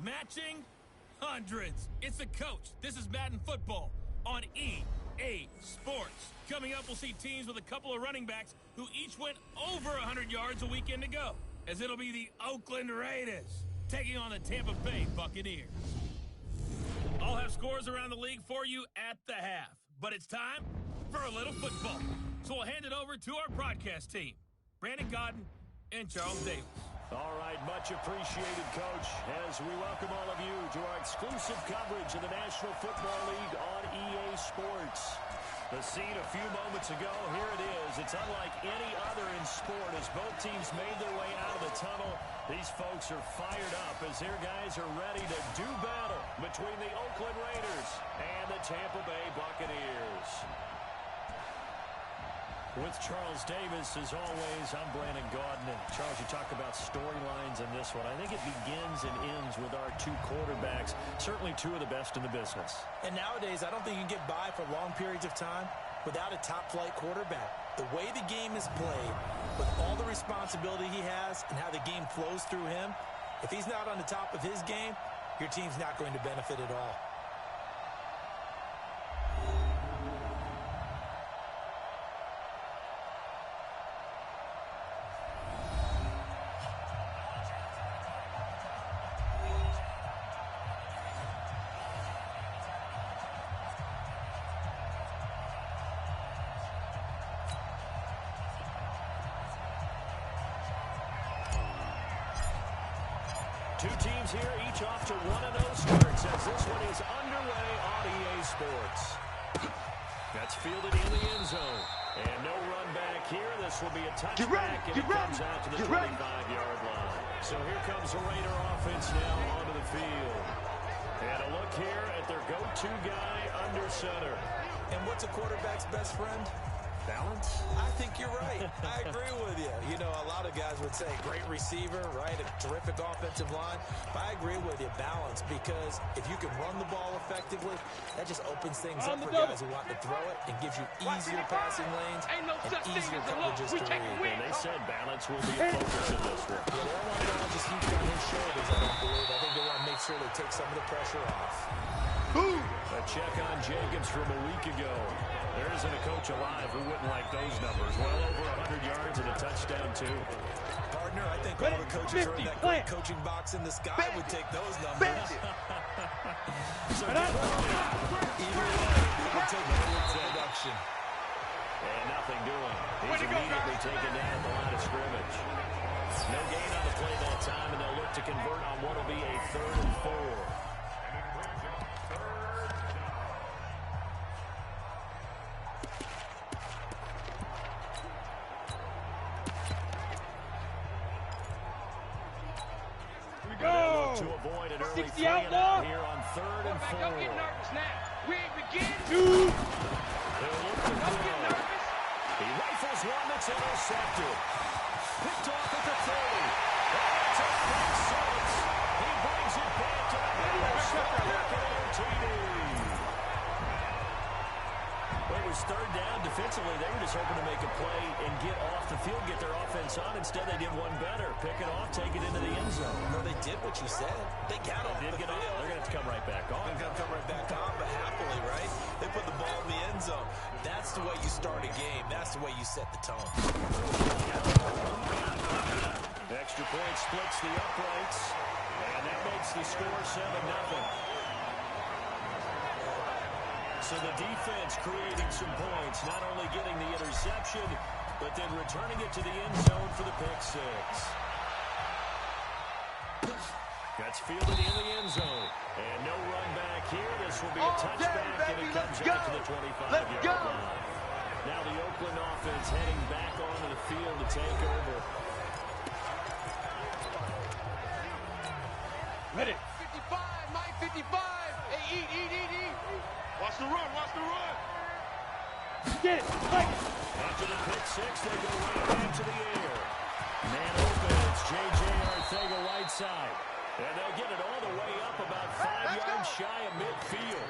matching hundreds. It's the coach. This is Madden football on EA Sports. Coming up, we'll see teams with a couple of running backs who each went over 100 yards a weekend ago, as it'll be the Oakland Raiders taking on the Tampa Bay Buccaneers. I'll have scores around the league for you at the half, but it's time for a little football. So we'll hand it over to our broadcast team, Brandon Godden and Charles Davis. All right, much appreciated, Coach, as we welcome all of you to our exclusive coverage of the National Football League on EA Sports. The scene a few moments ago, here it is. It's unlike any other in sport as both teams made their way out of the tunnel. These folks are fired up as their guys are ready to do battle between the Oakland Raiders and the Tampa Bay Buccaneers. With Charles Davis, as always, I'm Brandon Godden. And Charles, you talk about storylines in this one. I think it begins and ends with our two quarterbacks, certainly two of the best in the business. And nowadays, I don't think you can get by for long periods of time without a top-flight quarterback. The way the game is played, with all the responsibility he has and how the game flows through him, if he's not on the top of his game, your team's not going to benefit at all. Two teams here, each off to 1-0 starts as this one is underway on EA Sports. That's fielded in the end zone. And no run back here. This will be a touchback, and it comes out to the 25-yard line. So here comes the Raider offense now onto the field. And a look here at their go-to guy under center. And what's a quarterback's best friend? Balance? I think you're right. I agree with you. You know, a lot of guys would say great receiver, right? A terrific offensive line. But I agree with you, balance, because if you can run the ball effectively, that just opens things up for guys who want to throw it and gives you easier passing lanes and easier coverages to read. And they said balance will be a focus in this one. Yeah, they don't want the ball just heaped on his shoulders, I don't believe. I think they want to make sure they take some of the pressure off. A check on Jacobs from a week ago. There isn't a coach alive who wouldn't like those numbers. Well over 100 yards and a touchdown, too. Partner, I think all the coaches are in that great coaching box in the sky would take those numbers. So either way, they would take the production. And nothing doing. He's immediately taken down at the line of scrimmage. No gain on the play that time, and they'll look to convert on what will be a 3rd and 4. To avoid an early 3 and out here on 3rd and 4. Don't get nervous now. We ain't beginning. They'll look to throw. He rifles one that's intercepted. Picked off at the 30. That's a big six. He brings it back to the TD. Well, it was 3rd down. Defensively, they were just hoping to make a play and get off the field, get their offense on. Instead, they did one better. Pick it off, take it into the end zone. No, they did what you said. They got off the field. They're going to have to come right back on. They're going to come right back on, but happily, right? They put the ball in the end zone. That's the way you start a game. That's the way you set the tone. Extra point splits the uprights, and that makes the score 7-0. So the defense creating some points, not only getting the interception, but then returning it to the end zone for the pick six. That's fielded in the end zone. And no run back here. This will be a touchback, and it comes out to the 25-yard line. Now the Oakland offense heading back onto the field to take over. Ready. 55, Mike, 55. Hey, eat. Watch the run, watch the run. Get it, Mike. After the pick six, they go right back to the air. Man open, it's J.J. Arcega-Whiteside. And they'll get it all the way up about 5 yards shy of midfield.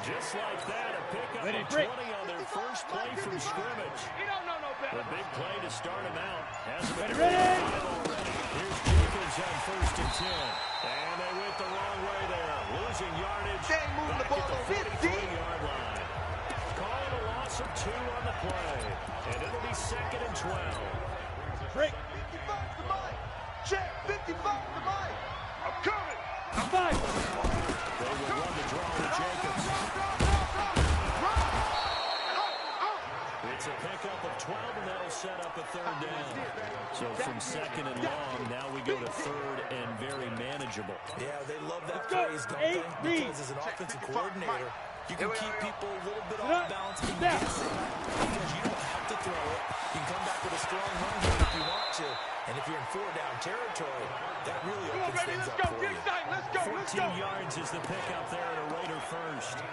Just like that, a pickup of 20 on their first play from scrimmage. He don't know no better. The big play to start him out. Hasn't been already. Here's Jacobs yards on 1st and 10. And they went the wrong way there. Losing yardage They ain't moving the back ball at the over. 43-yard line. Call it a loss of 2 on the play. And it'll be 2nd and 12. Break. 55 to Mike. Check. 55 to Mike. I'm coming. I'm fine. They will run the draw with Jacobs. It's a pickup of 12, and that'll set up a 3rd down. So from 2nd and long, now we go to 3rd and very manageable. Yeah, they love that phrase, don't they? Because as an offensive coordinator, you can keep people a little bit off balance and guessing because you don't have to throw it. You can come back with a strong run game if you want to. And if you're in 4-down territory, that really opens things up for you. 14 yards is the pickup there at a Raider first.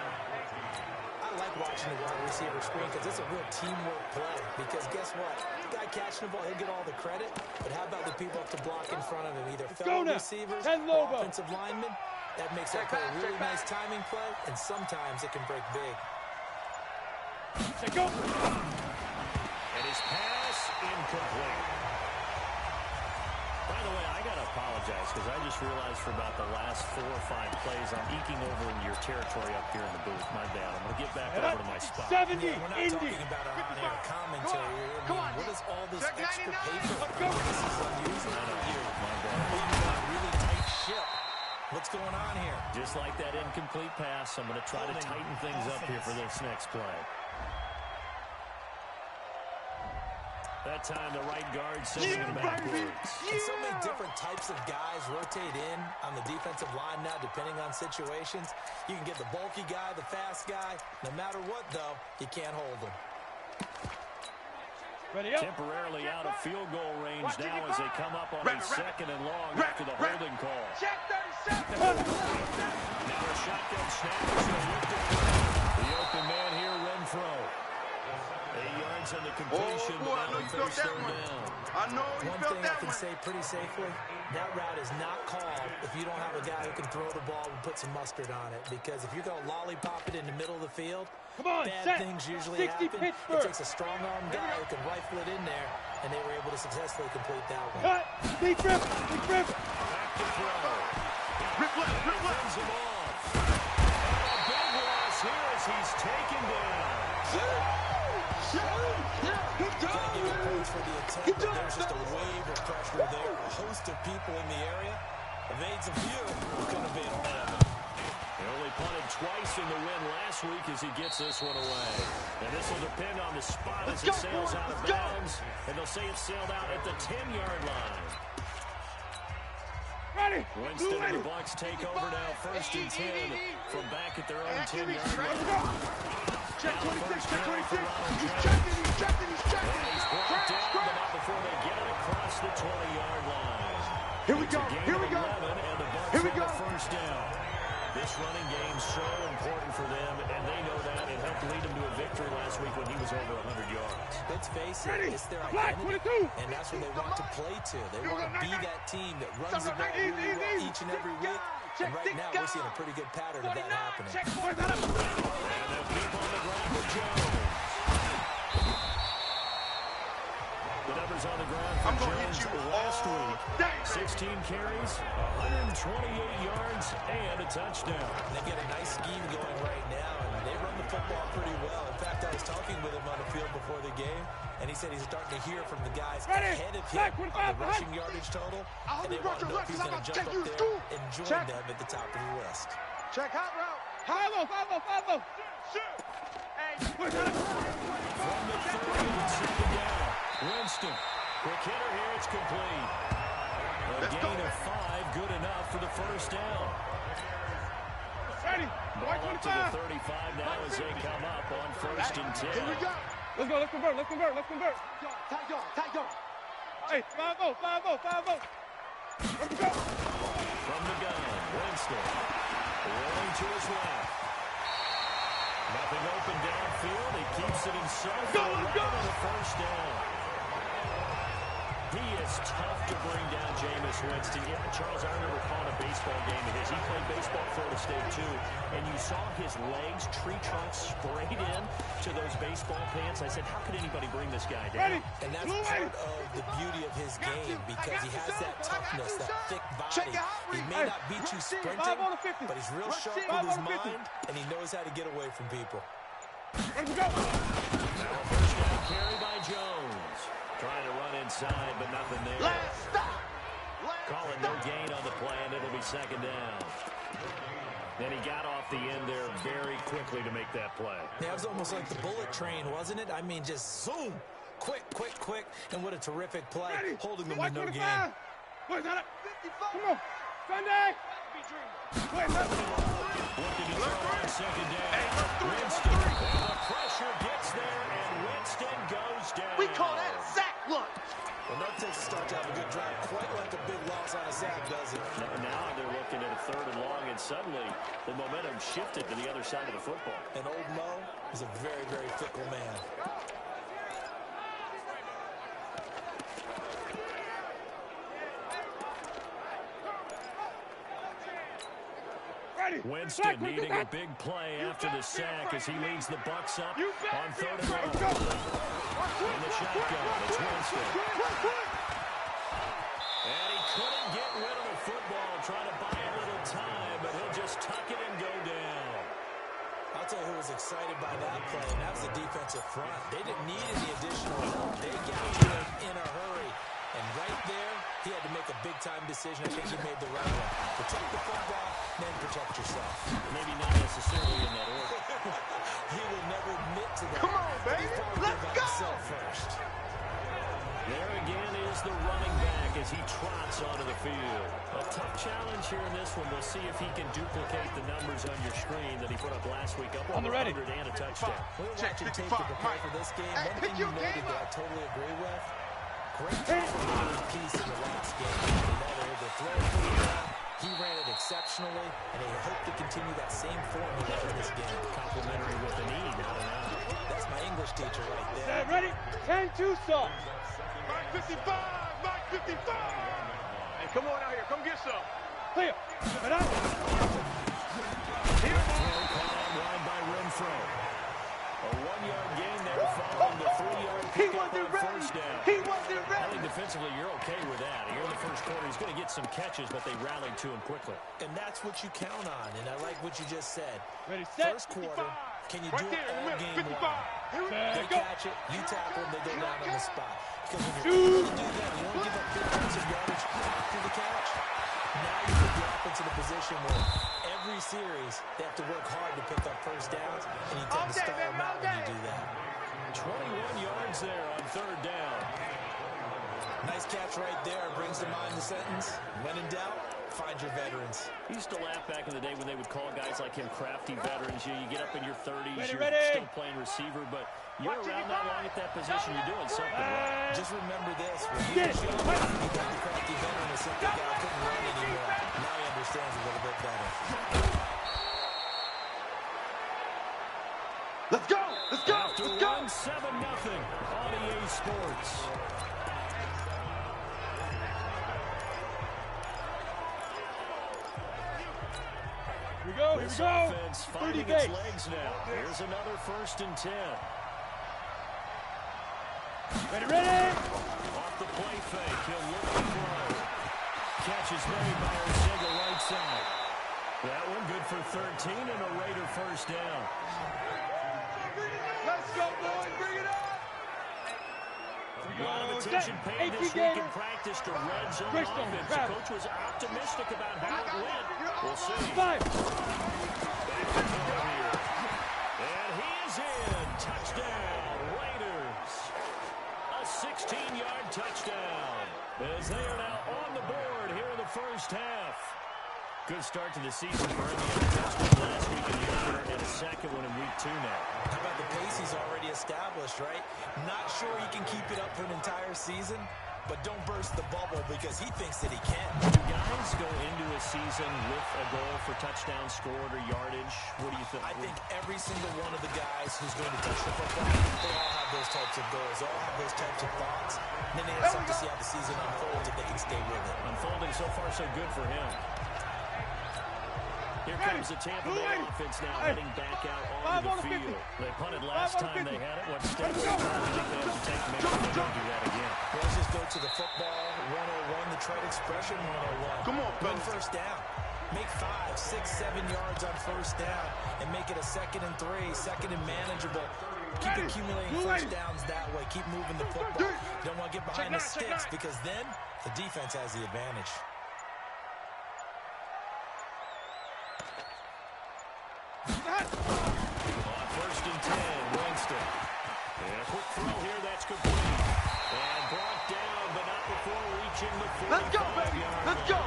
I like watching the wide receiver screen because it's a real teamwork play. Because guess what? The guy catching the ball, he'll get all the credit. But how about the people up to block in front of him, either fellow receivers or offensive linemen? That makes that play a really nice timing play, and sometimes it can break big. Go. And his pass incomplete. By the way, I got to apologize because I just realized for about the last 4 or 5 plays, I'm eking over into your territory up here in the booth. My bad. I'm going to get back over to my spot. 70, yeah, we're not talking about our on-air commentary. What is all this extra paper? This is unusual for you. My bad. You've got a really tight ship. What's going on here? Just like that incomplete pass, I'm going to try to tighten things up here for this next play. That time the right guard sending it backwards. And so many different types of guys rotate in on the defensive line now, depending on situations. You can get the bulky guy, the fast guy. No matter what, though, you can't hold them. Temporarily out of field goal range now as they come up on a 2nd and long after the holding call. Check 37. Now a shotgun snap. The open man here, Renfro. 8 yards on the completion. I know you felt that one. I know you felt that one. One thing I can say pretty safely, that route is not called if you don't have a guy who can throw the ball and put some mustard on it. Because if you're going to lollipop it in the middle of the field, bad things usually happen. It takes a strong-arm guy who can rifle it in there, and they were able to successfully complete that one. Back to throw. Rip left. Runs him off. And a big loss here as he's taken down. Can't give you points for the attempt, but there's just a wave of pressure there. A host of people in the area. Evades a few. Couldn't have been all of them. They only punted twice in the win last week as he gets this one away. And this will depend on the spot as it sails out of bounds. And they'll say it sailed out at the 10-yard line. Winston and the Bucs take over now, 1st and 10 from back at their own 10-yard line. Check 26, check 26. He's checking. He's brought down, but not before they get it across the 20-yard line. Here we go. And the Bucs have a 1st down. This running game so important for them, and they know that. It helped lead them to a victory last week when he was over 100 yards. Let's face it, it's their identity, and that's what they want to play to. They want to be that team that runs the ball really well each and every week. And right now, we're seeing a pretty good pattern of that happening. And they'll keep on the ground for Jones. The numbers on the ground for Jones last week. 16 carries, 128 yards, and a touchdown. They've got a nice scheme going right now, and they run the football pretty well. In fact, I was talking with him on the field before the game, and he said he's starting to hear from the guys ahead of him on the rushing yardage total, and they want to know if he's going to jump up there and join them at the top of the list. Check hot route. From the 30, Follow. it's second down. Winston, quick hitter here, it's complete. A gain of 5, good enough for the 1st down. Ball up to the 35 now as they come up on 1st and 10. Here we go. Let's convert. Tight go. Hey, 5-0. Let's go. From the gun, Winston, rolling to his left. Nothing open downfield. He keeps it himself. Go. On the 1st down. He is tough to bring down, Jameis Winston. Yeah, Charles, I remember calling a baseball game of his. He played baseball at Florida State, too. And you saw his legs, tree trunks sprayed in to those baseball pants. I said, how could anybody bring this guy down? And that's part of the beauty of his game because he has that toughness, that thick body. He may not beat you sprinting, but he's real sharp with his mind, and he knows how to get away from people. Now first down carry by Jones. Trying to run inside, but nothing there. Last stop. Call it no gain on the play, and it'll be second down. Then he got off the end there very quickly to make that play. Yeah, it was almost like the bullet train, wasn't it? I mean, just zoom. Quick, quick, quick. And what a terrific play. Holding them with no gain. Wait, got it. Come on. Sunday. Wait, What did he throw on second down? Winston. And the pressure gets there, and Winston goes down. We call that a sack lunch. Well, that takes a start to have a good drive. Quite like a big loss on a sack, does it? Now they're looking at a third and long, and suddenly the momentum shifted to the other side of the football. And old Mo is a very, very fickle man. Winston needing a big play after the sack as he leads the Bucs up on third and long. In the shotgun, it's Winston. And he couldn't get rid of the football, trying to buy a little time, but he'll just tuck it and go down. I'll tell you who was excited by that play, and that was the defensive front. They didn't need any additional help. They got to him in a hurry. And right there, he had to make a big-time decision. I think he made the right one. Protect the football, then protect yourself. Maybe not necessarily in that order. He will never admit to that. Come on, baby. Let's go. First. There again is the running back as he trots onto the field. A tough challenge here in this one. We'll see if he can duplicate the numbers on your screen that he put up last week. Up on the 100 and a touchdown. We're watching tape to prepare for this game. One thing you noted that I totally agree with. Great piece in the last game. They were able to throw it pretty well. He ran it exceptionally, and they hope to continue that same formula in this game. Complimentary with an E, not an I. That's my English teacher right there. Ready? 10-2 stop. Mike 55. Mike 55. Hey, come on out here. Come get some. Clear. Right out. Here. Wide by Renfro. A 1-yard gain there following the 3-yard pickup on first down. He wasn't ready. I think defensively you're okay with that. Here in the first quarter, he's going to get some catches, but they rallied to him quickly. And that's what you count on, and I like what you just said. Ready, set. First quarter, can you Right do there, it all game 55. long? Here we go. They catch it, you tackle them, they go down on the spot. Because when you're able to do that, you don't give up big chunks of yardage after the catch. Now you put the offense in a position where every series they have to work hard to pick up first downs, and you tend to stall them out when you do that. 21 yards there on third down. Nice catch right there. Brings to mind the sentence, when in doubt, find your veterans. He used to laugh back in the day when they would call guys like him crafty veterans. You get up in your 30s, you're still playing receiver, but you're around that long at that position, you're doing something right. Just remember this. When he was young, he got the crafty veteran and simply guy couldn't run anymore. Now he understands a little bit better. Let's go. Let's go. After Let's go. 7-0 on EA Sports. Here we go. This offense finding its legs now. Here's another 1st and 10. Ready. Off the play fake, he'll look to throw. Catch is made by Arcega right side. That one good for 13 and a Raider first down. Let's go, boys. Bring it up. A lot of attention paid this week in practice to red zone offense. The coach was optimistic about how it went. We'll see. Back to throw here. And he is in. Touchdown, Raiders. A 16-yard touchdown. As they are now on the board here in the first half. Good start to the season for Indiana. Last week in the opener and a second one in week 2 now. How about the pace he's already established, right? Not sure he can keep it up for an entire season, but don't burst the bubble because he thinks that he can. Do guys go into a season with a goal for touchdown scored or yardage? What do you think? I think every single one of the guys who's going to touch the football, they all have those types of goals. They all have those types of thoughts. And then they have something to see how the season unfolds if they can stay with it. Unfolding so far so good for him. Here comes the Tampa Bay offense now heading back out onto the field. They punted last time they had it. What steps do you think they have to take to make sure they don't do that again? Let's just go to the football 101, the trade expression 101. Come on, Win fellas. first down. Make 5, 6, 7 yards on first down and make it a 2nd and 3, 2nd and manageable. Keep accumulating first downs that way. Keep moving the football. You don't want to get behind the sticks because then the defense has the advantage. On 1st and 10, Winston. And a quick throw here, that's complete. And brought down, but not before reaching the 45-yard line. Let's go, baby. Let's go.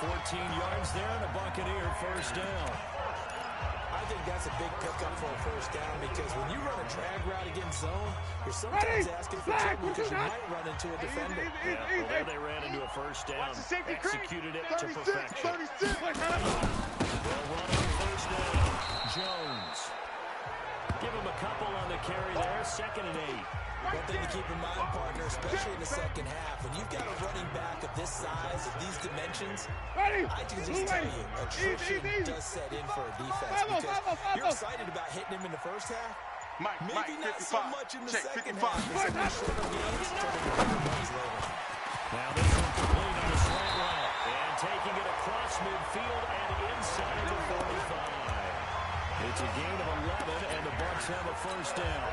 14 yards there, and a Buccaneer first down. I think that's a big pickup for a first down because when you run a drag route against zone, you're sometimes asking for trouble because you might run into a defender. Yeah, well, there they ran into a first down. Executed it to 36, perfection. 36. They'll run on first down. Jones. Give him a couple on the carry there. 2nd and 8. One thing to keep in mind, partner, especially in the second half, when you've got a running back of this size, of these dimensions, I can just tell you, attrition does set in for a defense because you're excited about hitting him in the first half. Maybe not so much in the second half. Some of the shorter games turn into bigger ones later. Now this one complete on the slant route. And taking it across midfield and inside the 45. It's a gain of 11, and the Bucs have a first down.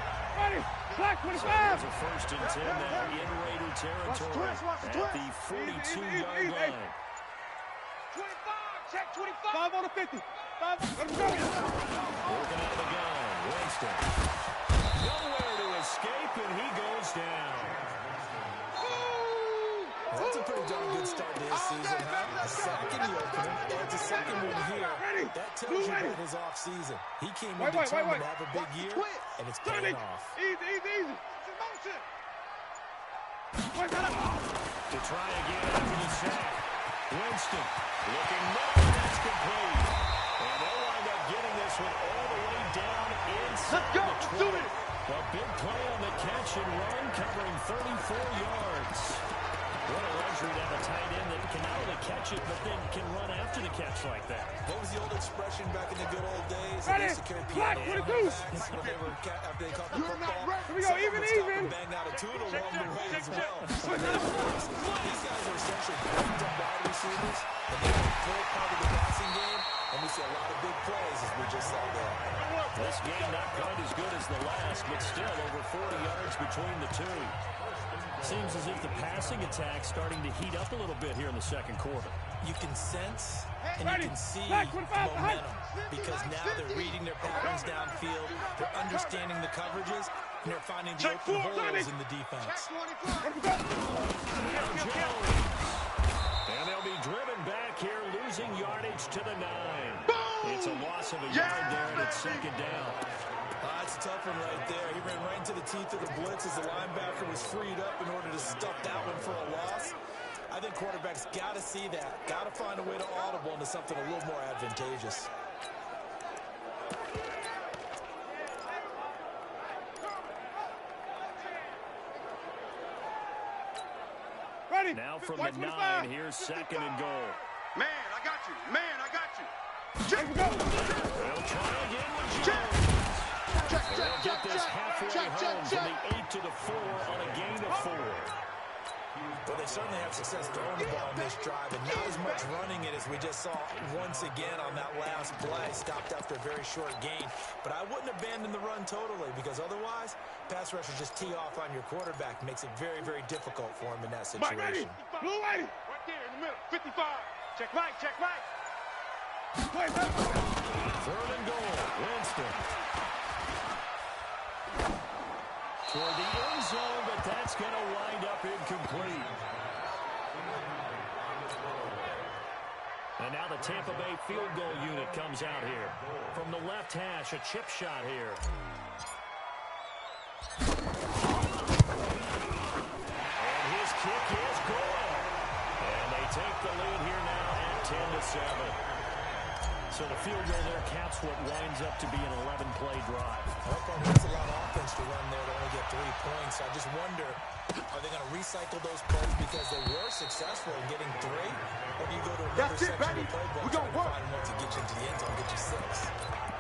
Black So 25. it's a 1st and 10 now in Raider territory at the 42-yard line. 25. Check 25. 5 on the 50. 5. Let him go. Working out of the gun. Winston. Nowhere to escape, and he goes down. That's a pretty darn good start to his season, huh? A sack in the opener, adds a second one here. That tells you about his offseason. He came in determined to have a big year, and it's paying off. Easy. Motion. To try again after the sack. Winston looking middle, that's complete. And they'll wind up getting this one all the way down inside the 20. A big play on the catch and run, covering 34 yards. What a luxury to have a tight end that can not only catch it, but then can run after the catch like that. What was the old expression back in the good old days? Ready? They used to carry Black piano 22. after they caught the football. Here we go, Someone even. would stop and bang out a tune along the way as well. These guys are essentially breakdown wide receivers, and they are a full part of the passing game, and we see a lot of big plays as we just saw there. This game not quite as good as the last, but still over 40 yards between the two. Seems as if the passing attack's starting to heat up a little bit here in the second quarter. You can sense and you can see momentum because now they're reading their patterns downfield, they're understanding the coverages, and they're finding the open holes in the defense. Now Jones. And they'll be driven back here, losing yardage to the 9. It's a loss of a yard there, and it's 2nd down. That's a tough one right there. He ran right into the teeth of the blitz as the linebacker was freed up in order to stuff that one for a loss. I think quarterbacks got to see that. Got to find a way to audible into something a little more advantageous. Ready. Now from the 9, here's 2nd and goal. Man, I got you. Check. Go. They'll try again with Jones. They'll get this halfway home from the 8 to the 4 on a gain of 4. Well, they certainly have success throwing the ball in this drive, and not as much running it as we just saw once again on that last play. Stopped after a very short gain. But I wouldn't abandon the run totally because otherwise, pass rushers just tee off on your quarterback. Makes it very, very difficult for him in that situation. Ready. Blue lady. Right there in the middle. 55. Check right. 3rd and goal. Winston. Toward the end zone, but that's going to wind up incomplete. And now the Tampa Bay field goal unit comes out here. From the left hash, a chip shot here. And his kick is good. And they take the lead here now at 10-7. So the field goal there caps what winds up to be an 11-play drive. That's a lot of offense to run there to only get 3 points. I just wonder, are they going to recycle those plays because they were successful in getting 3? Or do you go to another section of the playbook trying to find one to get you into the end zone, get you 6?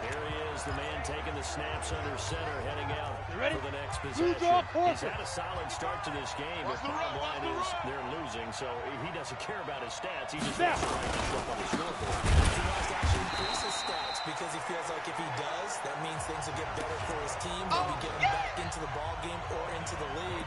Here he is, the man taking the snaps under center, heading out for the next possession. He's had a solid start to this game, but bottom line is they're losing, so he doesn't care about his stats. He just wants to write this up on the scoreboard. He wants to actually increase his stats because he feels like if he does, that means things will get better for his team, maybe get him back into the ball game or into the lead.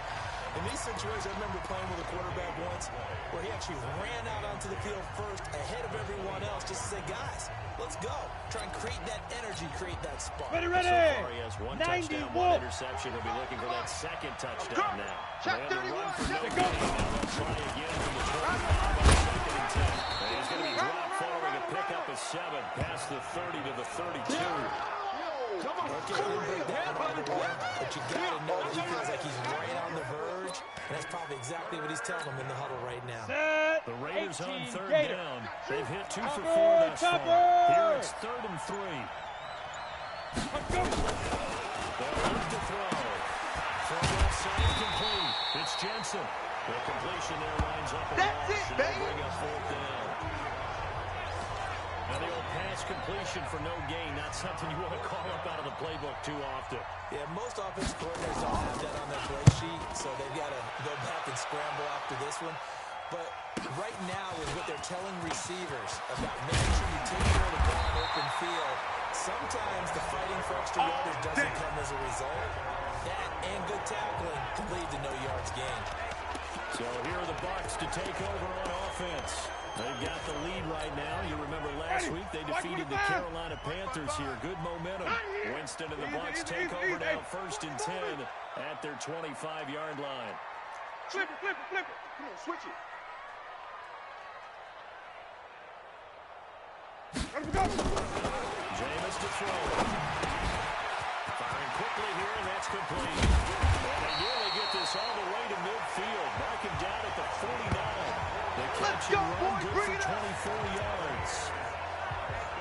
In these situations, I remember playing with a quarterback once where he actually ran out onto the field first ahead of everyone else just to say, guys, let's go. Try and create that energy, create that spark. Ready. So far, he has 1 touchdown, 1 interception. He'll be looking for that 2nd touchdown now. Check They have a 31. run for no Check gain. Now they'll try again from the 25 on 2nd and 10. And he's going to be dropped following a pickup of 7 past the 30 to the 32. But you got to know that he feels like he's right on the verge, and that's probably exactly what he's telling them in the huddle right now. The Raiders on 3rd down. They've hit 2 for 4 thus far. Here it's 3rd and 3. They'll look to throw. From left side, complete. It's Jensen. The completion there lines up. That's it, baby. Bring up 4th down. Now the old pass completion for no gain, not something you want to call up out of the playbook too often. Yeah, most offensive coordinators don't have that on their play sheet, so they've got to go back and scramble after this one. But right now, with what they're telling receivers about making sure you take care of the ball in open field, sometimes the fighting for extra yardage doesn't come as a result. That and good tackling can lead to no yards gained. So here are the Bucs to take over on offense. They've got the lead right now. You remember last week they defeated the Carolina Panthers here. Good momentum. Winston and the Bucs take over now 1st and 10 at their 25-yard line. Flip it. Come on, switch it. Let him go. Jameis to throw. Firing quickly here, and that's complete. And they nearly get this all the way to midfield. Mark him down at the 49. They catch and run good for 24 yards.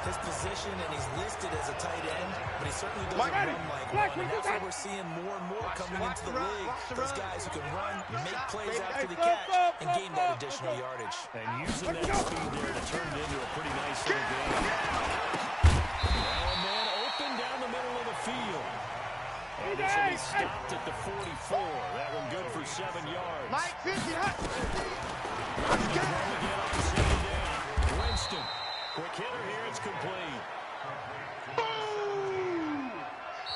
His position, and he's listed as a tight end, but he certainly doesn't run like one. And that's what we're seeing more and more coming into the league. Those guys who can run, make plays after the catch, and gain that additional yardage. And using that speed there to turn it into a pretty nice little game. Now a man open down the middle of the field. And this will be stopped at the 44. That one good for 7 yards. Mike 50, hot. Again on 2nd down. Winston. Quick hitter here. It's complete. Boom!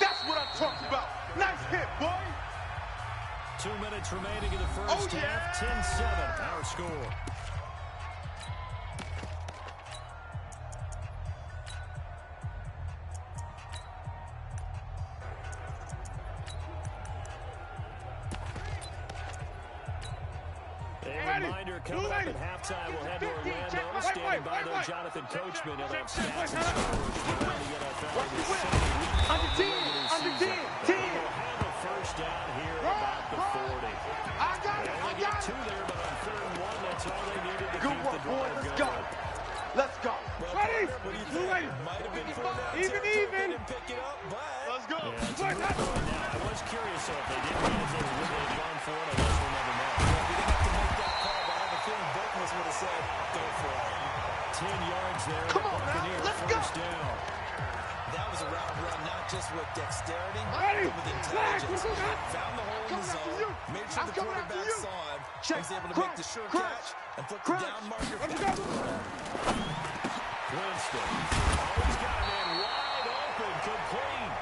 That's what I'm talking about. Nice hit, boy. 2 minutes remaining in the first half. 10-7, our score. A reminder coming up at halftime. We'll head to Orlando. Standing by there, Jonathan Coachman. He'll have stats and scores around the NFL this Sunday. Under 10. We'll have a first down here about the 40. I got They only get 2 there, but on 3rd and 1, that's all they needed to Good keep work, the boys. drive Let's going. go. Let's go. Ready? What do you think? Might have been full down Even. and pick it up, but Let's go. Yeah, it's a good point. Now, I was curious, so if they didn't get it, they would have gone for it. I guess we'll never know. we didn't have to make that call, but I have a feeling both of us would have said, go for it. 10 yards there. Come on, Buccaneer, now. Let's go. first down. That was a route run, not just with dexterity, Ready? but with intelligence. Flag. Found the hole in the Coming after zone, you. made sure I'm the coming after quarterback you. saw him, Check. was able to make the sure Crunch. catch, and flip the Crunch. down marker Let's back. go. Winston. Oh, he's got a man wide open, complete.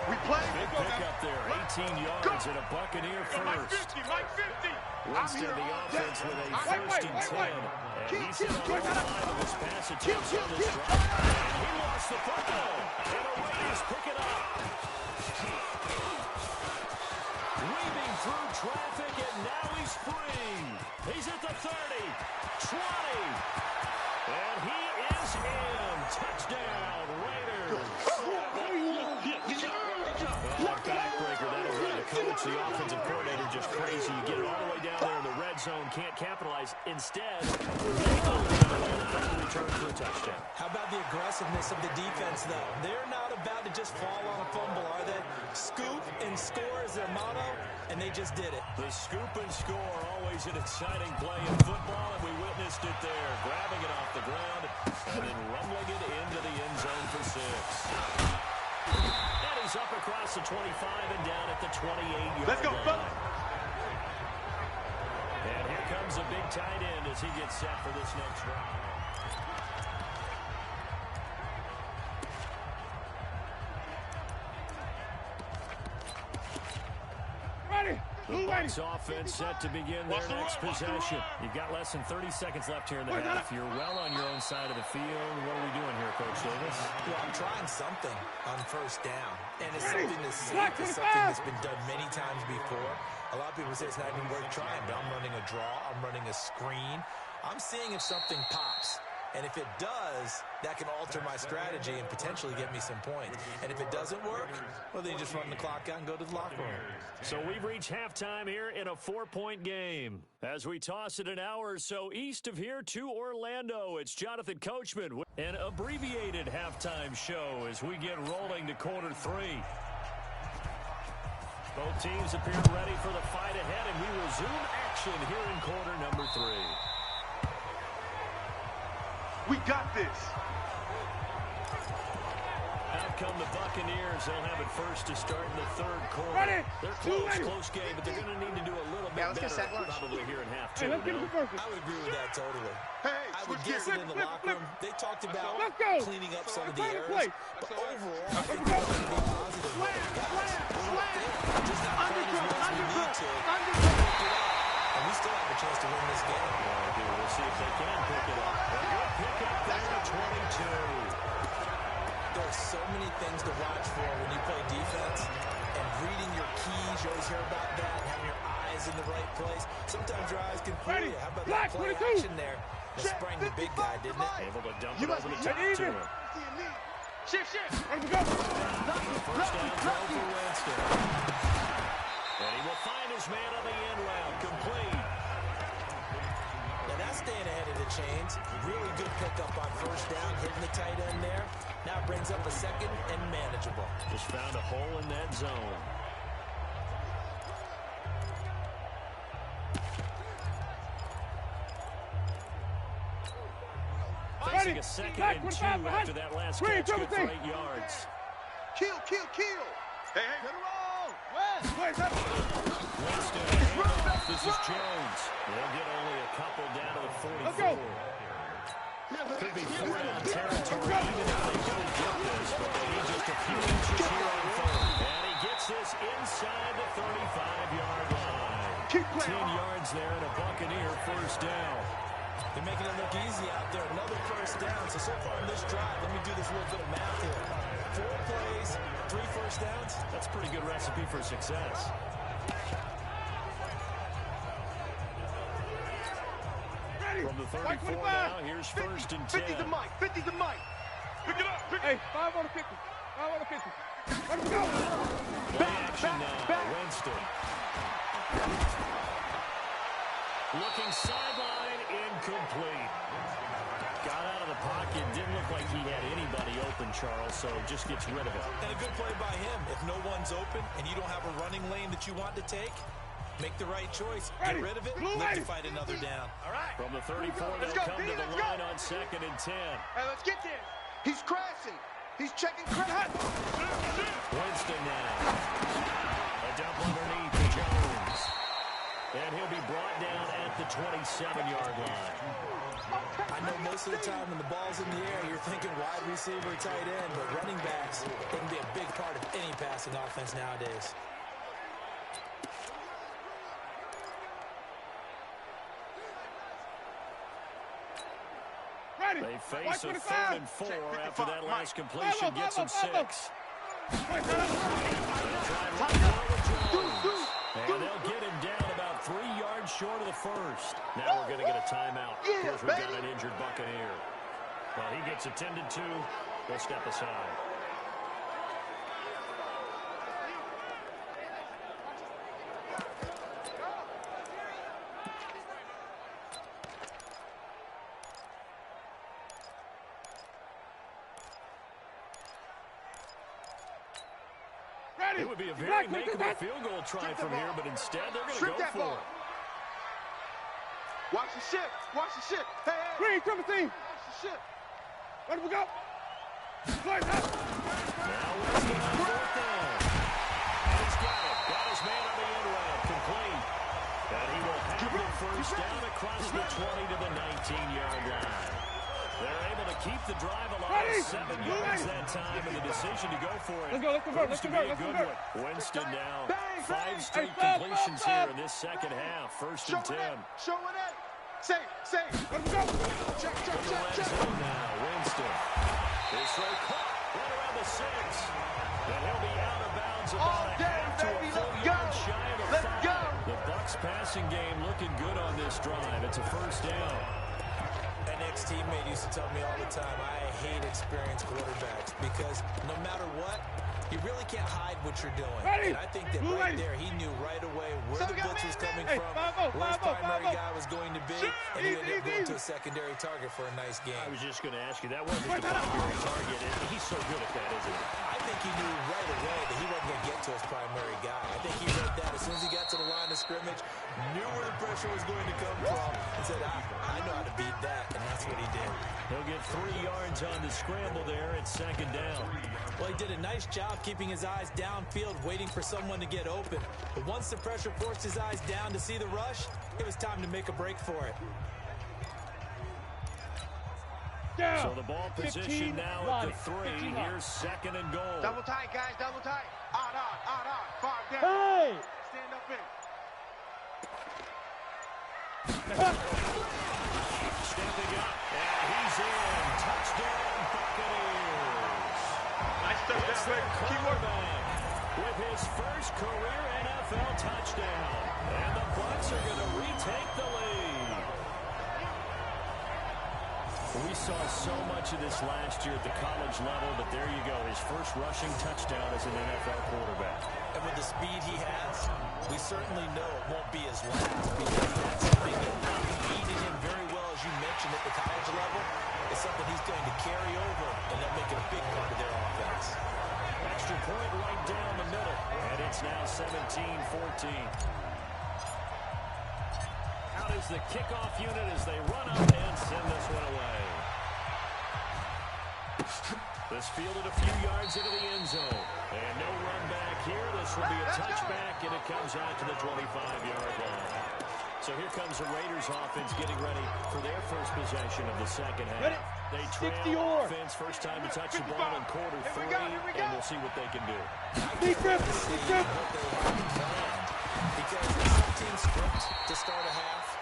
We play. Big pickup there, 18 yards and a Buccaneer first. Mike 50. Winston, the offense with a 1st and 10. And he's in on the line of his pass attempts on this drive. And he lost the football. And the Raiders pick it up. Weaving through traffic, and now he's free. He's at the 30, 20. And he is in. Touchdown, Raiders. Backbreaker, that'll run the coach, the offensive coordinator, just crazy. You get it all the way down there in the zone, can't capitalize. Instead, they go to return for a touchdown. How about the aggressiveness of the defense, though? They're not about to just fall on a fumble, are they? Scoop and score is their motto, and they just did it. The scoop and score, always an exciting play in football, and we witnessed it there. Grabbing it off the ground and then rumbling it into the end zone for 6. And he's up across the 25 and down at the 28-yard line. Let's go, fellas. And here comes a big tight end as he gets set for this next drive. The Bucs offense set to begin their next possession. You've got less than 30 seconds left here in the half. You're well on your own side of the field. What are we doing here, Coach Davis? Well, I'm trying something on first down. And it's something that's safe. It's something that's been done many times before. A lot of people say it's not even worth trying, but I'm running a draw. I'm running a screen. I'm seeing if something pops. And if it does, that can alter my strategy and potentially get me some points. And if it doesn't work, well, then you just run the clock out and go to the locker room. So we've reached halftime here in a 4-point game. As we toss it an hour or so east of here to Orlando, it's Jonathan Coachman with an abbreviated halftime show as we get rolling to quarter 3. Both teams appear ready for the fight ahead, and we resume action here in quarter number 3. We got this. Out come the Buccaneers. They'll have it first to start in the third quarter. Ready. They're close game, but they're going to need to do a little bit better probably here in half 2. Hey, let's get it first. I would agree with that totally. Hey, I would guess it in the locker room. They talked about Let's go. cleaning up some of the errors. Play. But overall, I think they're going to be positive. Guys, just not playing as well as we need to. And we still have a chance to win this game. We'll see if they can pick it up. A good pick up there at 22. There are so many things to watch for when you play defense. And reading your keys, you always hear about that. And having your eyes in the right place. Sometimes your eyes can fool you. How about that play action there? That sprang the big guy, didn't it? Able to dump it over the top to him. Shift. First down throw for Winston. And he will find his man on the end round. Complete. Now that's staying ahead of the chains. Really good pickup on first down, hitting the tight end there. Now it brings up a second and manageable. Just found a hole in that zone. Facing a second and 2 after that last catch. Good for 8 yards. Kill. Hey, get it roll. Winston, handoff. This is Jones. They'll get only a couple down to the 44. Could be 4-down territory even if they don't get this, but they need just a few inches here on third. And he gets this inside the 35-yard line. 10 yards there and a Buccaneer first down. They're making it look easy out there. Another first down. So far in this drive, let me do this little bit of math here. 4 plays, 3 first downs. That's a pretty good recipe for success. From the 34 now, here's first and 10. 50's the mic. Pick it up. Hey, 5 on the 50. 5 on the 50. Let's go. Play action now. Winston. Looking sideline, incomplete. Got out of the pocket. Didn't look like he had anybody open, Charles, so just gets rid of it. And a good play by him. If no one's open and you don't have a running lane that you want to take, make the right choice. Get rid of it. Live to fight another down. All right. From the 34, they'll come to the line on second and 10. Hey, let's get this. He's crashing. He's checking crash. Winston now. A dump underneath to Jones. And he'll be brought down at the 27-yard line. I know most of the time when the ball's in the air, you're thinking wide receiver, tight end, but running backs can be a big part of any passing offense nowadays. They face a 3rd and 4 after that last completion gets them 6. And they'll get him down about 3 yards short of the first. Now we're going to get a timeout because we've got an injured Buccaneer. Well, he gets attended to. We'll step aside. It would be a very makeable field goal try from here, but instead they're going to go for it. Watch the shift. Watch the shift. Hey, hey. Green, triple team. Watch the shift. Let him go. Slide up. Now Winston on fourth down. And he's got it. Got his man on the end route. Complete. And he will have the first down across the 20 to the 19-yard line. They're able to keep the drive alive. 7 yards that time, and the decision to go for it. Let's convert. Winston now 5 straight completions here in this second half. First and 10. Show it in. Safe. Let him go. Check. Now Winston. This throw caught right around the 6. And he'll be out of bounds about a half to a full yard shy of the 5. The Bucs passing game looking good on this drive. It's a first down. An ex-teammate used to tell me all the time, I hate experienced quarterbacks because no matter what, you really can't hide what you're doing. And I think that right there, he knew right away where the blitz was coming from, where his primary guy was going to be, and he ended up going to a secondary target for a nice game. I was just going to ask you, that wasn't the primary target. He's so good at that, isn't he? I think he knew right away that he wasn't going to get to his primary guy. I think he read that as soon as he got to the line of scrimmage, knew where the pressure was going to come from, and said, I know how to beat that, and that's what he did. He'll get 3 yards on the scramble there at second down. Well, he did a nice job keeping his eyes downfield, waiting for someone to get open. But once the pressure forced his eyes down to see the rush, it was time to make a break for it. So the ball position now at the 3. Here's second and goal. Double tight, guys. Double tight. On. 5 down. Hey! Stand up in. Stepping up. And he's in. Touchdown, Buccaneers. Nice touchdown, baby. Keep working. With his first career NFL touchdown. And the Bucs are going to retake the lead. We saw so much of this last year at the college level, but there you go. His first rushing touchdown as an NFL quarterback. And with the speed he has, we certainly know it won't be his last, because that's something that aided him very well, as you mentioned, at the college level. It's something he's going to carry over, and they'll make it a big part of their offense. Extra point right down the middle, and it's now 17-14. Out is the kickoff unit as they run up and send this one away. This fielded a few yards into the end zone. And no run back here. This will be a touchback, and it comes out to the 25-yard line. So here comes the Raiders offense getting ready for their first possession of the second half. They trail offense, first time to touch the ball in quarter 3, and we'll see what they can do. Because some teams script to start a half.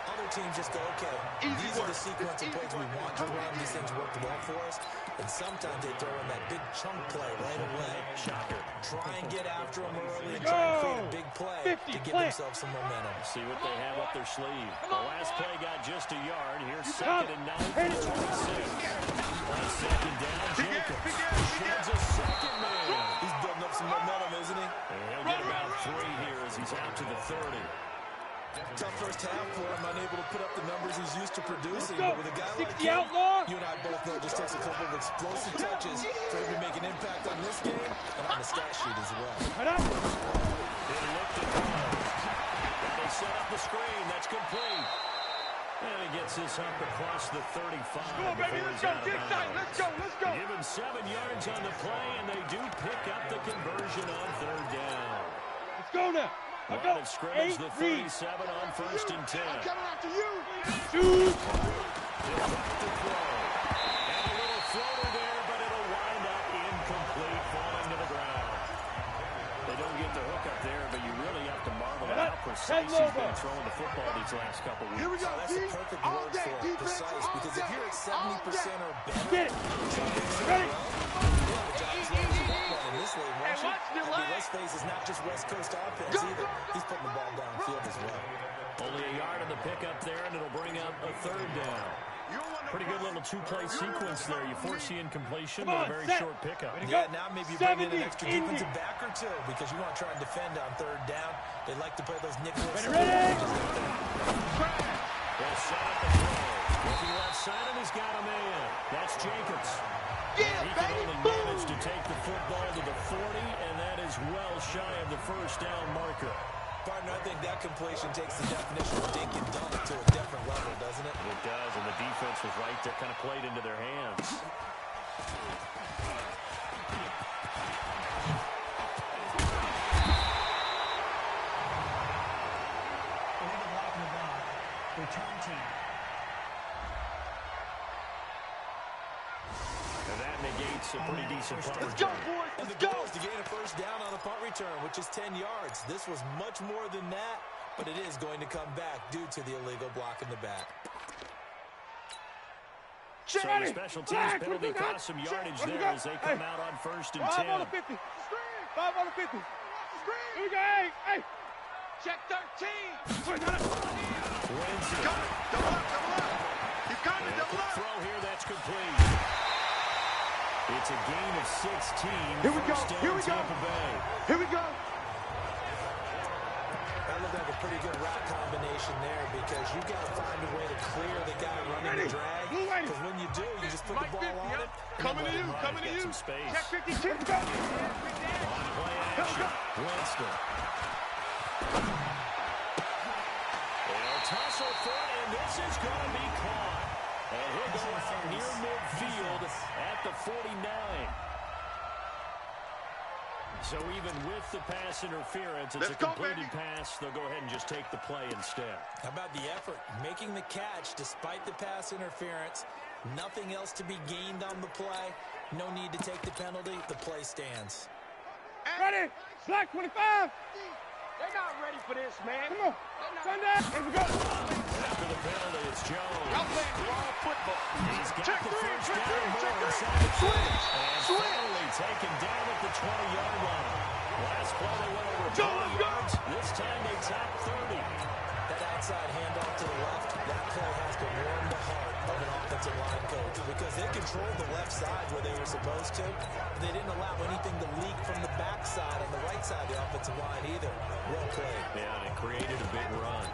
Other teams just go, okay, these are the sequence of plays we want to run. These things worked well for us. And sometimes they throw in that big chunk play right away. Shocker. Try and get after them early and try and create a big play to give themselves some momentum. See what they have up their sleeve. The last play got just a yard. Here's second and 9 for the 26. On second down, Jacobs sheds a second man. He's building up some momentum, isn't he? And he'll get about 3 here as he's out to the 30. Tough first half for him, unable to put up the numbers he's used to producing. But with a guy like him, you and I both know it just takes a couple of explosive touches for him to make an impact on this game and on the stat sheet as well. They looked at home. And they set up the screen. That's complete. And he gets this up across the 35. Baby, let's go. Get tight. Let's go. Give him 7 yards on the play, and they do pick up the conversion on third down. Let's go now. Line of scrimmage, the 37 on first and 10. I'm coming after you. Shoot. Deflected throw. And a little floater there, but it'll wind up incomplete, falling to the ground. They don't get the hook up there, but you really have to marvel at how precise he's been throwing the football these last couple weeks. Here we go. That's a perfect word for it, precise, because if you're at 70% or better, Get it. Ready? West phase is not just West Coast offense either. He's putting the ball downfield as well. Only a yard on the pickup there, and it'll bring up a third down. Pretty good little two-play sequence there. You force the incompletion with a very short pickup. Yeah, now maybe you bring in an extra defensive back or two because you want to try and defend on third down. They like to play those nickel. Ready? They'll set up the throw. Looking left side, and he's got a man. That's Jacobs. Yeah, he can baby. only manage to take the football to the 40, and that is well shy of the first down marker. Partner, I think that completion takes the definition of dink and dunk to a different level, doesn't it? It does, and the defense was right there, kind of played into their hands. Return team. And that negates a pretty decent punt Let's return. go, boys. And Let's the go. goal is to gain a first down on a punt return, which is 10 yards. This was much more than that, but it is going to come back due to the illegal block in the back. So the special teams penalty cost some yardage there as they come out on 1st and 10. 5 on the 50. 5 on the 50. Here we go. Hey. Check 13. Winston. Double up, double up. He's coming, And a double quick up. throw here, that's complete. It's a gain of 16. Here we go, First down, here we go. Tampa Bay. Here we go. That looked like a pretty good route combination there because you got to find a way to clear the guy running the drag. Because when you do, you just put the ball on it. Coming to you, coming to Get you. some space. Check 52. On play action. Winston. They'll tussle for it, and this is going to be caught. And he'll go out near midfield at the 49. So even with the pass interference, it's a completed pass. They'll go ahead and just take the play instead. How about the effort? Making the catch despite the pass interference. Nothing else to be gained on the play. No need to take the penalty. The play stands. Ready. Black 25. They're not ready for this, man. Come on. Sunday. Here we go. After the penalty, it's Jones. Y'all playing raw football. He's got Check the three, first check down three, more check three. inside the 20. And Swing. finally taken down at the 20-yard line. Last play they went over 20 yards. This time they top 30. That outside handoff to the left, that play has to warm the heart of an offensive line coach because they controlled the left side where they were supposed to. They didn't allow anything to leak from the backside on the right side of the offensive line either. Well played. Yeah, and it created a big run.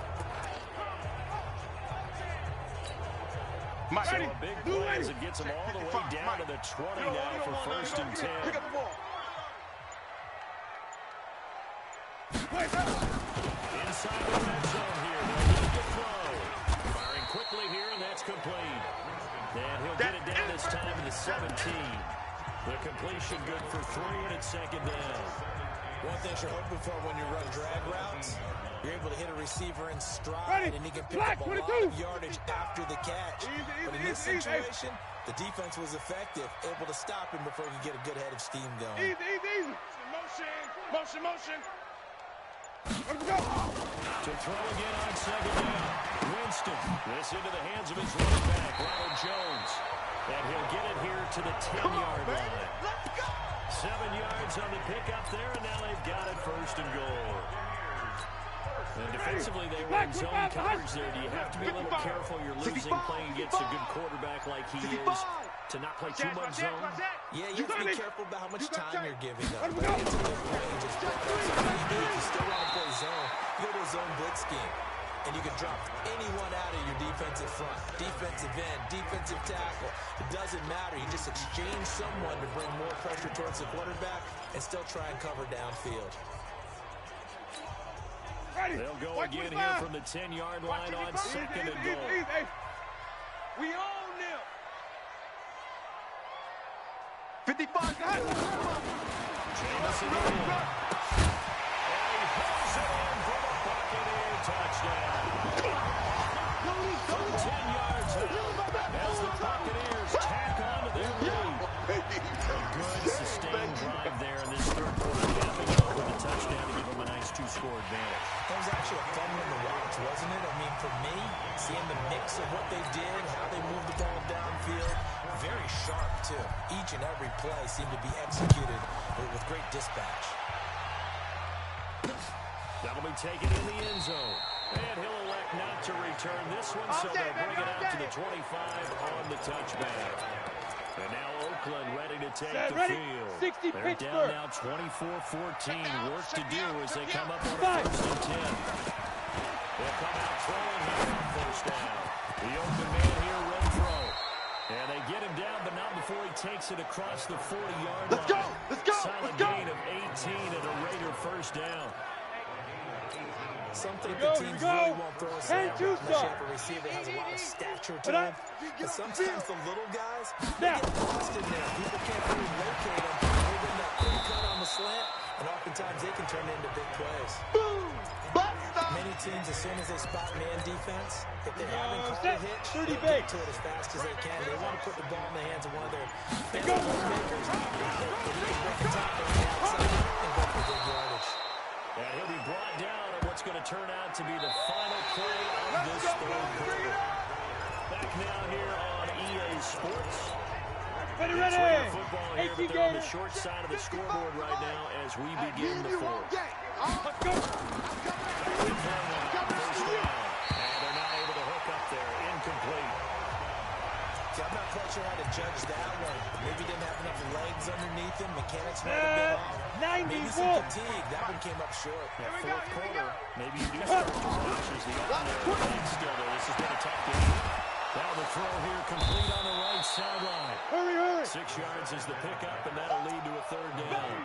So a big play as it gets them all the way down to the 20 now for 1st and 10. Pick up the ball. Inside the red zone here. They'll need to throw. Firing quickly here, and that's complete. And he'll get it down this time to the 17. The completion good for 3, and it's 2nd down. One thing you're hoping for when you run drag routes, you're able to hit a receiver in stride, and he can pick up a lot of yardage after the catch. But in this situation, the defense was effective, able to stop him before he could get a good head of steam going. Easy. Motion. Here we go. To throw again on 2nd down. Winston. This into the hands of his running back, Ronald Jones. And he'll get it here to the 10-yard line. Let's go. 7 yards on the pickup there, and now they've got it 1st and goal. And defensively, they were in zone coverage there. Do you have to be a little careful? You're losing playing against a good quarterback like he is to not play too much zone? Yeah, you have to be careful about how much time you're giving them. But it's a good point. You just brought up something you do. If you still want to play zone, you go to a zone blitz scheme. And you can drop anyone out of your defensive front, defensive end, defensive tackle. It doesn't matter. You just exchange someone to bring more pressure towards the quarterback and still try and cover downfield. They'll go again here from the 10-yard line on 2nd and goal. We own them. 55. Jamison in. And he pulls it in for the Buccaneer touchdown. From 10 yards as the Buccaneers tack on to their lead. A good sustained drive there in this third quarter, capping off with a touchdown to give them a nice 2-score advantage. That was actually a fun one to watch, wasn't it? I mean, for me, seeing the mix of what they did, how they moved the ball downfield, very sharp, too. Each and every play seemed to be executed with great dispatch. That'll be taken in the end zone. And he'll elect not to return this one, so they'll bring it out to the 25 on the touchback. And now Oakland ready to take the field. 60 They're down now 24-14. Work to do as they come up on a 1st and 10. They'll come out throwing here on 1st down. The open man here, Renfro. And they get him down, but not before he takes it across the 40-yard line. Let's go! Let's go! Solid gain of 18 and a Raider first down. Some think the teams really won't throw a slant unless you have a receiver that has a lot of stature to him. But sometimes the little guys, they get lost in there. People can't really locate them. They bring that quick cut on the slant, and oftentimes they can turn into big plays. Boom! Many teams, as soon as they spot man defense, if they haven't caught a hitch, they get to it as fast as they can. They want to put the ball in the hands of one of their best playmakers. They can break the top on the outside and go for big yardage. And he'll be brought down on what's going to turn out to be the final play of this third quarter. Back now here on EA Sports. Ready, It's ready. Raider football here, but they're on the short side of the scoreboard right now as we begin the fourth. Let's go. First down, and they're not able to hook up there. Incomplete. See, I'm not quite sure how to judge that one. Maybe didn't have enough legs underneath him. Mechanics might have been off. Maybe some fatigue. That one came up short. That fourth quarter, maybe you do start to watch as the offense still there. This has been a tough game. Now the throw here complete on the right sideline. Hurry, hurry. 6 yards is the pickup, and that'll lead to a third down.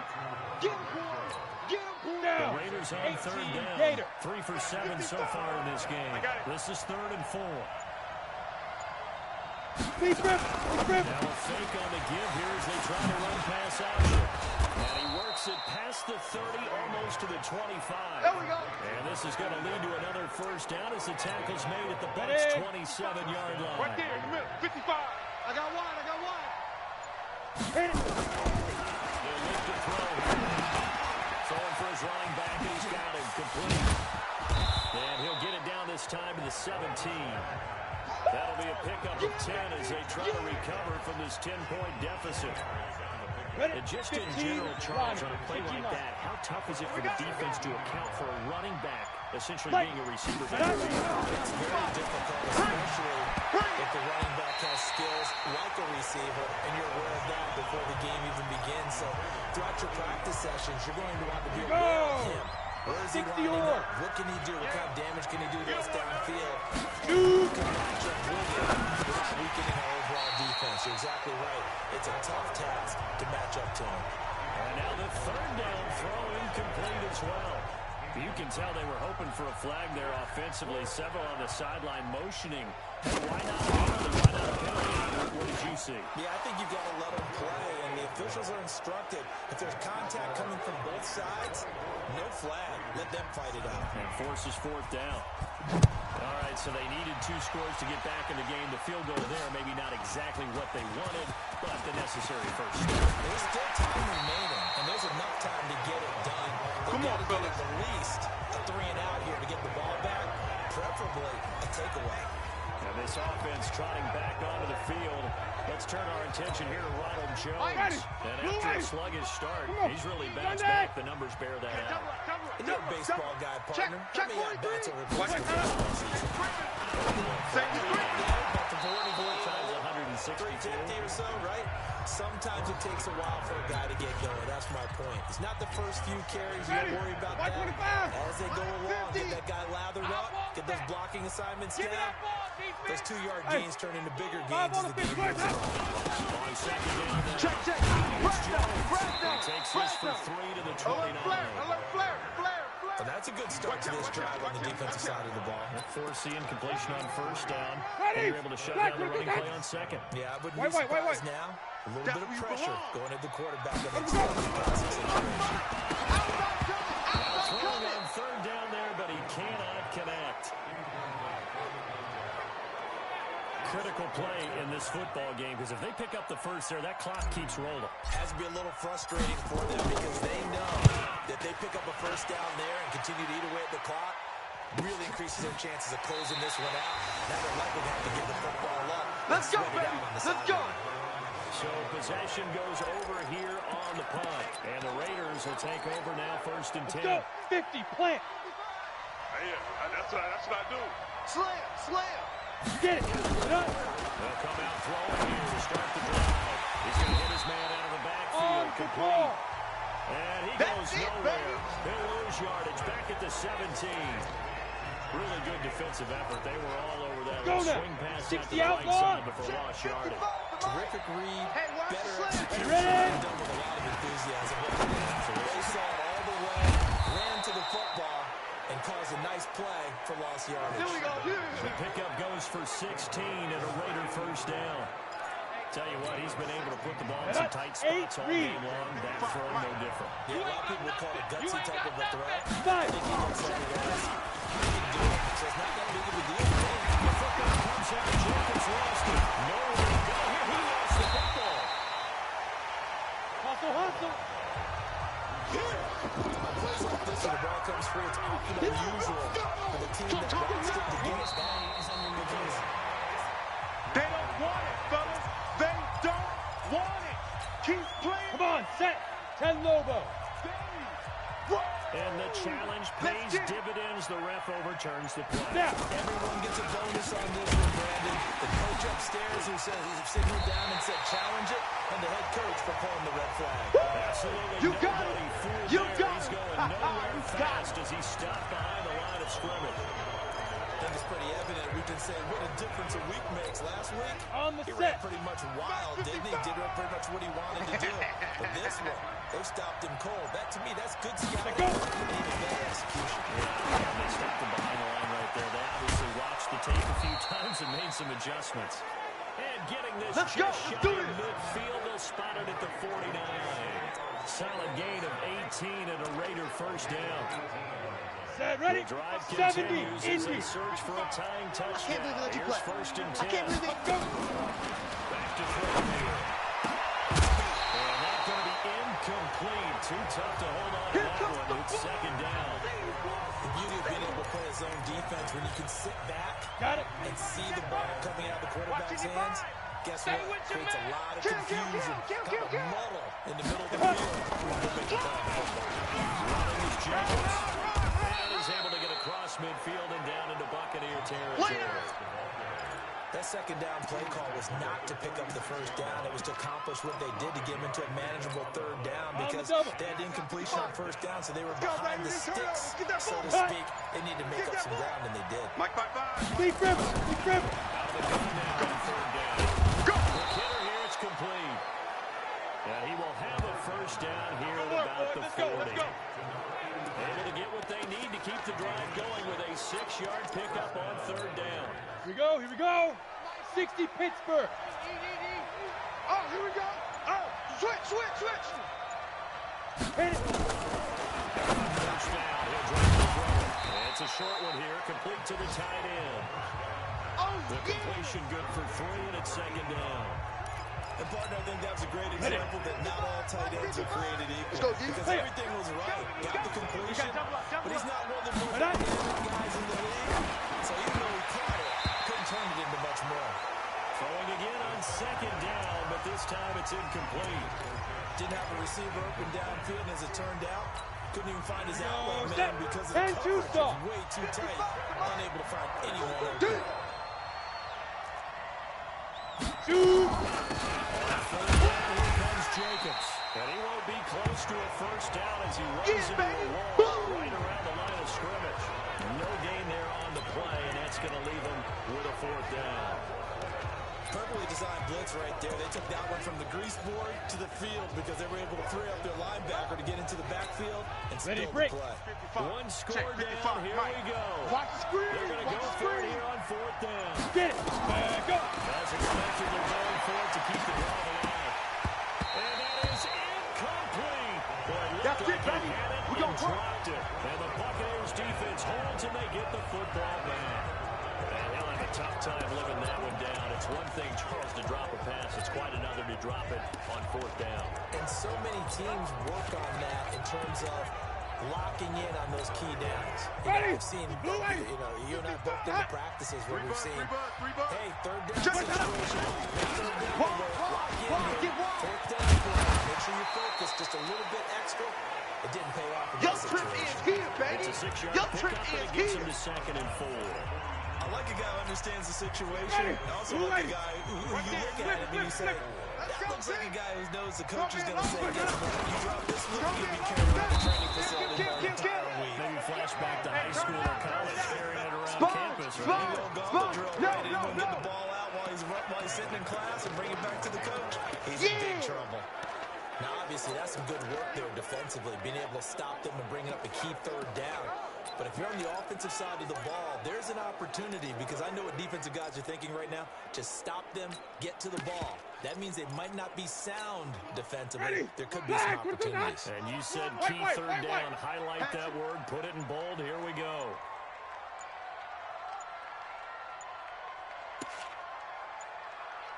Get him. The Raiders on third down. 3 for 7 so far in this game. This is 3rd and 4. Deep grip. Now a fake on the give here as they try to run pass action. And he works it past the 30, almost to the 25. There we go. And this is going to lead to another first down as the tackle's made at the Bucs' 27-yard line. Right there in the middle. 55. I got one. Hit it. They'll lift the throw. Throwing for his running back, and he's got him complete. And he'll get it down this time to the 17. That'll be a pickup of 10 as they try to recover from this 10-point deficit. And just in general, Charles, on a play like that, how tough is it for the defense to account for a running back essentially being a receiver? It's very difficult, especially if the running back has skills like a receiver, and you're aware of that before the game even begins. So throughout your practice sessions, you're going to want to be aware of him. Where is he lining up? What can he do? What kind of damage can he do to us downfield? You can match up with him without weakening our overall defense. You're exactly right. It's a tough task to match up to him. And now the third down throw incomplete as well. You can tell they were hoping for a flag there offensively. Several on the sideline motioning. Hey, why not a penalty? Why not a penalty? What did you see? Yeah, I think you've got to let them play, and the officials are instructed. If there's contact coming from both sides, no flag. Let them fight it out. And forces fourth down. All right, so they needed 2 scores to get back in the game. The field goal there, maybe not exactly what they wanted, but the necessary first step. There's still time remaining, and there's enough time to get it done. Come on, fellas. At least a 3-and-out here to get the ball back, preferably a takeaway. And this offense trotting back onto the field. Let's turn our attention here to Ronald Jones. And after a sluggish start, he's really bounced back. The numbers bear that out. And you're a baseball guy, partner. Check, How many at-bats over the Watch course of it. the season? 362. 350 or so, right? Sometimes it takes a while for a guy to get going. That's my point. It's not the first few carries. You don't worry about that. As they go along, get that guy lathered up, get those blocking assignments down. Those 2-yard gains turn into bigger gains as the game goes on. On second down. Check. Press down. Takes this for 3 to the 29. Alert flare. And that's a good start to this drive on the defensive side of the ball. Forcing completion on first down. And you're able to shut down the running play on second. Yeah, I wouldn't be surprised now. A little bit of pressure going at the quarterback on the passing situation. Throwing on third down there, but he cannot connect. Critical play in this football game, because if they pick up the first there, that clock keeps rolling. Has to be a little frustrating for them because they know that they pick up a first down there and continue to eat away at the clock, really increases their chances of closing this one out. Now they're likely to have to give the football up. Let's go, baby. Let's go. So possession goes over here on the punt. And the Raiders will take over now, 1st and 10. Go. 50, plant. Yeah, that's what I do. Slam. Get it. They'll come out throwing here to start the drive. He's going to hit his man out of the backfield. Complete. And he goes nowhere. He'll lose yardage back at the 17. Really good defensive effort. They were all over that. Go now. Swing pass out to 60 the right outlaw. side before lost yardage. Terrific read, Hey, watch better the sled. execution, Ready? and done with a lot of enthusiasm. So they saw it all the way, ran to the football, and caused a nice play for lost yardage. Here we go. The pickup goes for 16 and a Raider first down. Tell you what, he's been able to put the ball in some tight spots all game long. That throw, no different. Yeah, a lot of people would call it a gutsy type of a throw. I Five. think he looks like it was. He can do it, so it's not that big of a deal. The football comes out. Jacobs lost it. Nowhere to go here. He lost the football. Hustle, hustle. On plays like this, when the ball comes free, it's often unusual for the team that wants it to get it back. They don't want it, fellas. They don't want it. Keep playing. Come on, set. 10 Lobo. And the challenge pays dividends. The ref overturns the play. Now. Everyone gets a bonus on this one, Brandon. The coach upstairs who said he signaled down and said challenge it, and the head coach for pulling the red flag. Absolutely You got nobody it. fooled You there. got He's it. going nowhere fast as he stopped behind the line of scrimmage. I think it's pretty evident. We can say what a difference a week makes. Last week, On the he ran set. pretty much wild, didn't he? Did pretty much what he wanted to do. But this one, they stopped him cold. That, to me, that's good scouting. Go. And even better execution. Yeah, they stopped him behind the line right there. They obviously watched the tape a few times and made some adjustments. And getting this Let's just go. shy Let's do of this. midfield, they'll spot it at the 49. Solid gain of 18 and a Raider first down. Set, ready. The drive 70. continues as they Indy. search for a tying touchdown. I can't believe they let you Here's play. first and 10. I can't believe they... Back to throw here. And that's going to be incomplete. Too tough to hold on to that one. It's second down. The beauty of being able to play his own defense when you can sit back Got it. and see the ball coming out of the quarterback's hands. Guess what? Creates a lot of confusion. Kind of muddle in the middle of the field. Running is Jacobs. And is able to get across midfield and down into Buccaneer territory. That second down play call was not to pick up the first down. It was to accomplish what they did to get them into a manageable third down because they had incompletion on first down, so they were behind the sticks, so to speak. They needed to make up some ground, and they did. Mike, bye. Deep river. Deep river. Out of the gun now on third down. Go. The killer here, it's complete. And he will have a first down here at about the 40. Let's go. Able to get what they need to keep the drive going with a 6-yard pickup on third down. Here we go. Here we go. 60 Pittsburgh. Oh, here we go. Oh, switch. Hit it. First down. He'll drop the throw. And it's a short one here, complete to the tight end. Oh, The completion good for 3, and it's second down. And, partner, I think that was a great example that not all tight ends are created Let's equal. go, D. Because everything was right. Got the completion, but he's not one of the more Right on. dynamic guys in the league. So even though he caught it, couldn't turn it into much more. Throwing again on second down, but this time it's incomplete. Didn't have a receiver open downfield, and as it turned out, couldn't even find his outlet set. man because of the 10-2 coverage stop. was way too tight. Unable to find anyone open. Shoot. Here comes Jacobs. And he won't be close to a first down as he runs into a wall right around the line of scrimmage. No gain there on the play, and that's going to leave him with a fourth down. Perfectly designed blitz right there. They took that one from the grease board to the field because they were able to free up their linebacker to get into the backfield and Ready, spill the break. play. One score down. Here we go. Watch the screen. They're going to go for it here on fourth down. Get it. Back up. As expected, they're going for it to keep the drive alive. And that is incomplete. Boy, it That's looked it, like he baby. had it We and gonna work. dropped it. And the Buccaneers defense holds and they get the football back. And he'll have a tough time living that one down. It's one thing, Charles, to drop a pass. It's quite another to drop it on fourth down. And so many teams work on that in terms of locking in on those key downs. We've seen, you and I both been to practices where we've seen, hey, third down situation, third down, lock in here, fourth down, make sure you focus just a little bit extra. It didn't pay off in Young that Trip is situation. here, baby. It's a 6-yard Young Trip pickup, and is it gets here. him to second and 4. I like a guy who understands the situation. I also like a guy who you look at him and you say, that looks like a guy who knows the coach is going to say, guess what, you drop this one, you'll be carrying around the training facility for the entire week. Maybe flashback to high school or college, carrying it around campus, right? Go drill, right? Anyone get the ball out while he's sitting in class and bring it back to the See, that's some good work there defensively, being able to stop them and bring it up a key third down. But if you're on the offensive side of the ball, there's an opportunity, because I know what defensive guys are thinking right now. Just stop them, get to the ball. That means they might not be sound defensively. There could be some opportunities. And you said key third down. Highlight that word. Put it in bold. Here we go.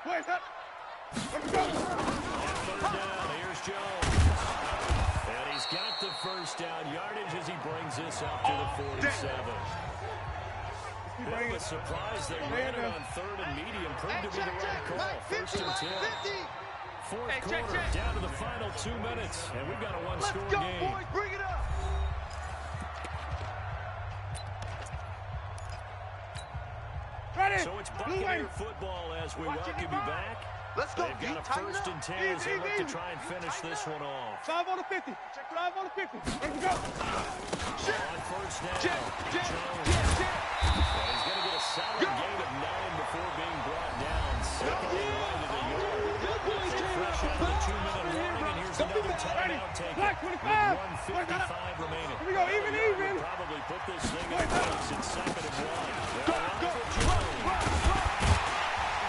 Wait up. Let's go. Third down. Here's Jones. And he's got the first down yardage as he brings this up to the 47. Bit of a surprise they ran it on third and medium. Proved to be the right call. First and 10. Fourth quarter, down to the final 2 minutes. And we've got a one-score game. Let's go, boys. Bring it up. Ready. So it's Buccaneer football as we welcome you back. Let's go. They've got a first and 10 as they look to try and finish this one off. 5 on the 50. 5 on the 50. Let's go. On first down, Jones. Check. Well, he's going to get a solid gain of 9 before being brought down. Second and right of the yard. Fresh out of the 2-minute warning, and here's another timeout taken with 1:55 remaining. Here we go, even. Probably put this thing in place at second and 1. Go.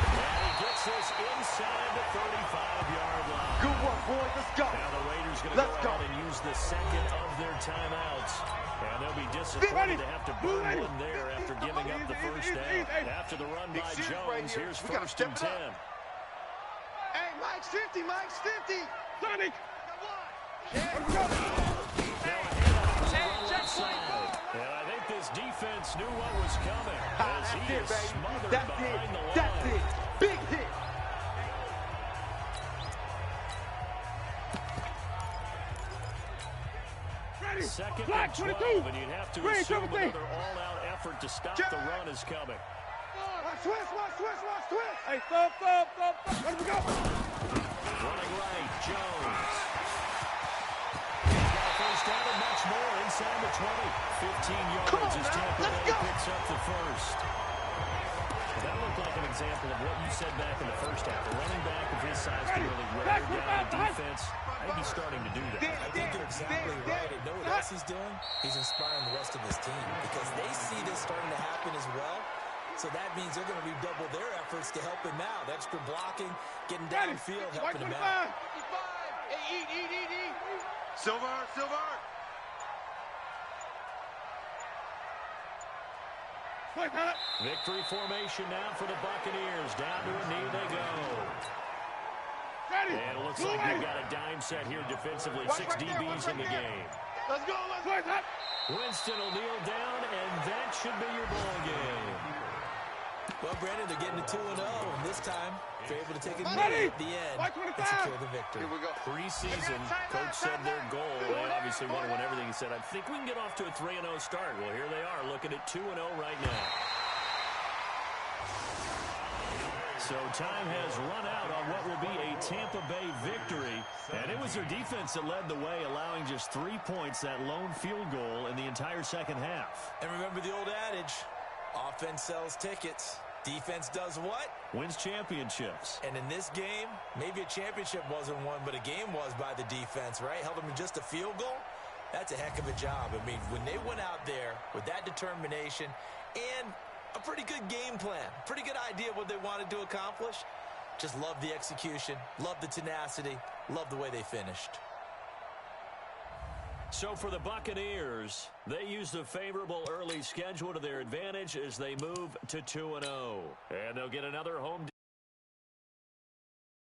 And he gets this inside the 35-yard line. Good work, boys. Let's go. Now the Raiders going to go ahead and use the second of their timeouts. And they'll be disappointed to have to burn one there after giving up the first down. After the run by Jones, here's first and 10. Hey, Mike's 50. Mike's 50. Sonic. Now and I think this defense knew what was coming as he is smothered behind the line. That's it. Big hit. Second and 12, and you'd have to assume another all-out effort to stop the run is coming. Watch twist. Hey, stop. Let me go. Running right, Jones. He's got a first down and much more inside the 20. 15 yards as Tampa Bay picks up the first. That looked like an example of what you said back in the first half. A running back of his size can really wear down the defense. I think he's starting to do that. I think you're exactly right. And know what else he's doing? He's inspiring the rest of his team because they see this starting to happen as well. So that means they're going to redouble their efforts to help him out. Extra blocking, getting downfield, helping him out. Hey, eat. Silver. Victory formation now for the Buccaneers. Down to a knee they go. And it looks like they've got a dime set here defensively. 6 DBs in the game. Let's go. Winston will kneel down, and that should be your ball game. Well, Brandon, they're getting to 2-0, and this time they're able to take a knee at the end and secure the victory. Here we go. Preseason, coach said their goal. They obviously want to win everything. He said, I think we can get off to a 3-0 start. Well, here they are looking at 2-0 right now. So time has run out on what will be a Tampa Bay victory. And it was their defense that led the way, allowing just 3 points, that lone field goal in the entire second half. And remember the old adage, offense sells tickets. Defense does what? Wins championships. And in this game, maybe a championship wasn't won, but a game was by the defense, right? Held them to just a field goal. That's a heck of a job. I mean, when they went out there with that determination and a pretty good game plan, pretty good idea of what they wanted to accomplish, just love the execution, love the tenacity, love the way they finished. So for the Buccaneers, they use the favorable early schedule to their advantage as they move to 2-0. And they'll get another home